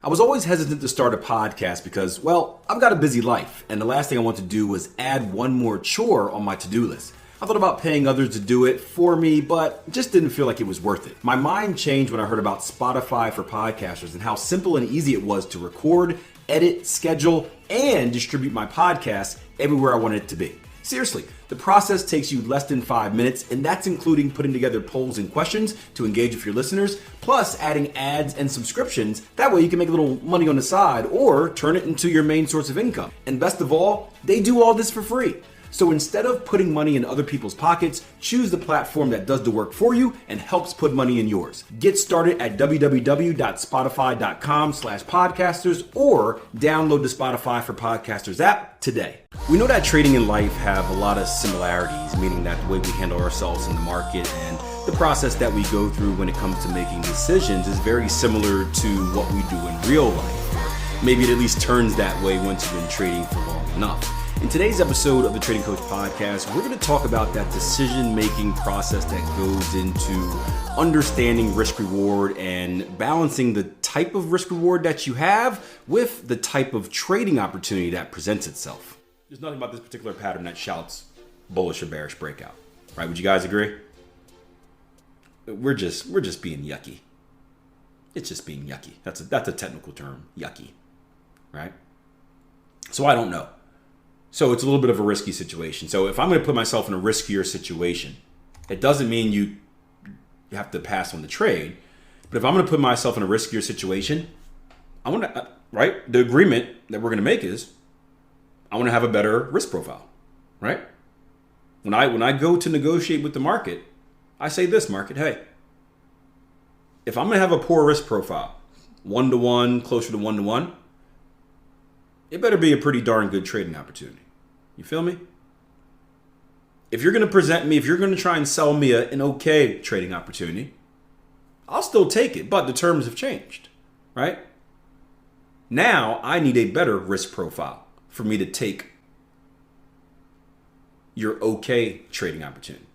I was always hesitant to start a podcast because, well, I've got a busy life, and the last thing I want to do was add one more chore on my to-do list. I thought about paying others to do it for me, but just didn't feel like it was worth it. My mind changed when I heard about Spotify for podcasters and how simple and easy it was to record, edit, schedule, and distribute my podcast everywhere I wanted it to be. Seriously, the process takes you less than 5 minutes, and that's including putting together polls and questions to engage with your listeners, plus adding ads and subscriptions. That way you can make a little money on the side or turn it into your main source of income. And best of all, they do all this for free. So instead of putting money in other people's pockets, choose the platform that does the work for you and helps put money in yours. Get started at www.spotify.com/podcasters or download the Spotify for Podcasters app today. We know that trading and life have a lot of similarities, meaning that the way we handle ourselves in the market and the process that we go through when it comes to making decisions is very similar to what we do in real life. Or maybe it at least turns that way once you've been trading for long enough. In today's episode of the Trading Coach Podcast, we're going to talk about that decision-making process that goes into understanding risk-reward and balancing the type of risk-reward that you have with the type of trading opportunity that presents itself. There's nothing about this particular pattern that shouts bullish or bearish breakout, right? Would you guys agree? We're just being yucky. It's just being yucky. That's a technical term, yucky, right? So I don't know. So it's a little bit of a risky situation. So if I'm going to put myself in a riskier situation, it doesn't mean you have to pass on the trade. But if I'm going to put myself in a riskier situation, I want to, right? The agreement that we're going to make is I want to have a better risk profile, right? When I go to negotiate with the market, I say this, market, hey, if I'm going to have a poor risk profile, 1-to-1, closer to 1-to-1, it better be a pretty darn good trading opportunity. You feel me? If you're going to present me, if you're going to try and sell me an okay trading opportunity, I'll still take it, but the terms have changed, right? Now I need a better risk profile for me to take your okay trading opportunity,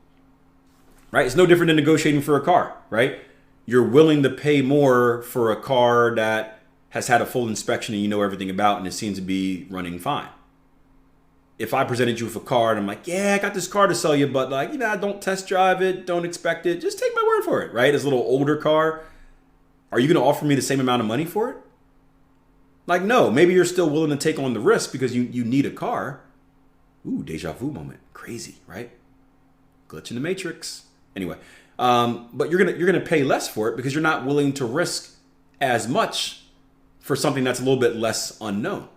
right? It's no different than negotiating for a car, right? You're willing to pay more for a car that has had a full inspection and you know everything about and it seems to be running fine. If I presented you with a car and I'm like, yeah, I got this car to sell you, but don't test drive it, don't expect it, just take my word for it, right? It's a little older car. Are you going to offer me the same amount of money for it? No, maybe you're still willing to take on the risk because you need a car. Ooh, deja vu moment. Crazy, right? Glitch in the matrix. Anyway, but you're gonna pay less for it because you're not willing to risk as much for something that's a little bit less unknown.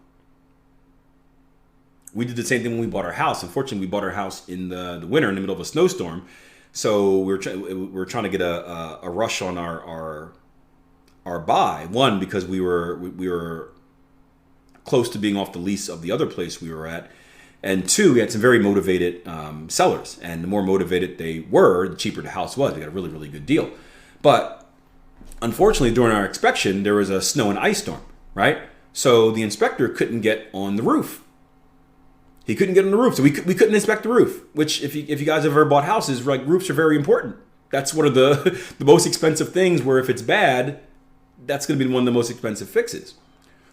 We did the same thing when we bought our house. Unfortunately, we bought our house in the winter in the middle of a snowstorm. So we're trying to get a rush on our buy. One, because we were close to being off the lease of the other place we were at. And two, we had some very motivated sellers. And the more motivated they were, the cheaper the house was. We got a really, really good deal. But unfortunately, during our inspection, there was a snow and ice storm, right? So the inspector couldn't get on the roof. He couldn't get on the roof, so we couldn't inspect the roof, which if you guys have ever bought houses, roofs are very important. That's one of the most expensive things where if it's bad, that's going to be one of the most expensive fixes.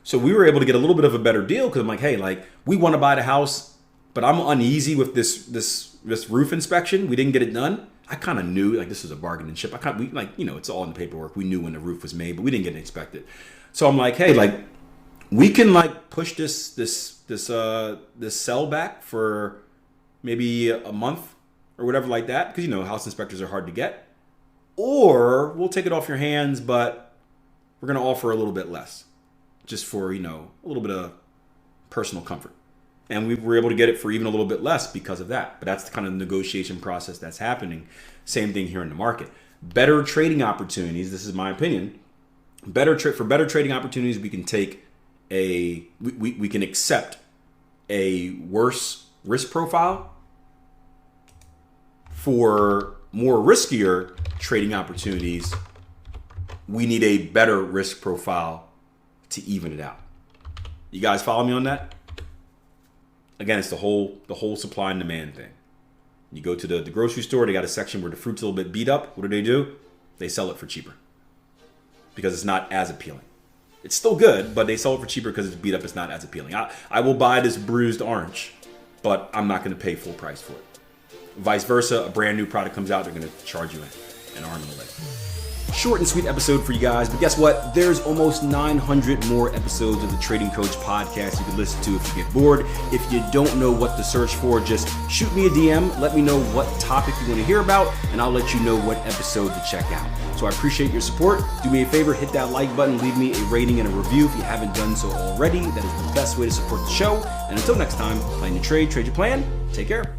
So we were able to get a little bit of a better deal because I'm like, hey, we want to buy the house, but I'm uneasy with this roof inspection. We didn't get it done. I kind of knew this was a bargain and ship. It's all in the paperwork. We knew when the roof was made, but we didn't get it inspected. So I'm like, hey, we can push this sell back for maybe a month or whatever like that, because house inspectors are hard to get, or we'll take it off your hands, but we're going to offer a little bit less, just for a little bit of personal comfort. And we were able to get it for even a little bit less because of that. But that's the kind of negotiation process that's happening. Same thing here in the market. Better trading opportunities, this is my opinion, for better trading opportunities, we can take we can accept a worse risk profile. For more riskier trading opportunities, we need a better risk profile to even it out. You guys follow me on that? Again, it's the whole supply and demand thing. You go to the grocery store, they got a section where the fruit's a little bit beat up. What do? They sell it for cheaper because it's not as appealing. It's still good, but they sell it for cheaper because it's beat up. It's not as appealing. I will buy this bruised orange, but I'm not going to pay full price for it. Vice versa, a brand new product comes out, they're going to charge you an arm and a leg. Short and sweet episode for you guys, but guess what? There's almost 900 more episodes of the Trading Coach podcast you can listen to if you get bored. If you don't know what to search for, just shoot me a DM. Let me know what topic you want to hear about, and I'll let you know what episode to check out. So I appreciate your support. Do me a favor, hit that like button, leave me a rating and a review if you haven't done so already. That is the best way to support the show. And until next time, plan your trade, trade your plan. Take care.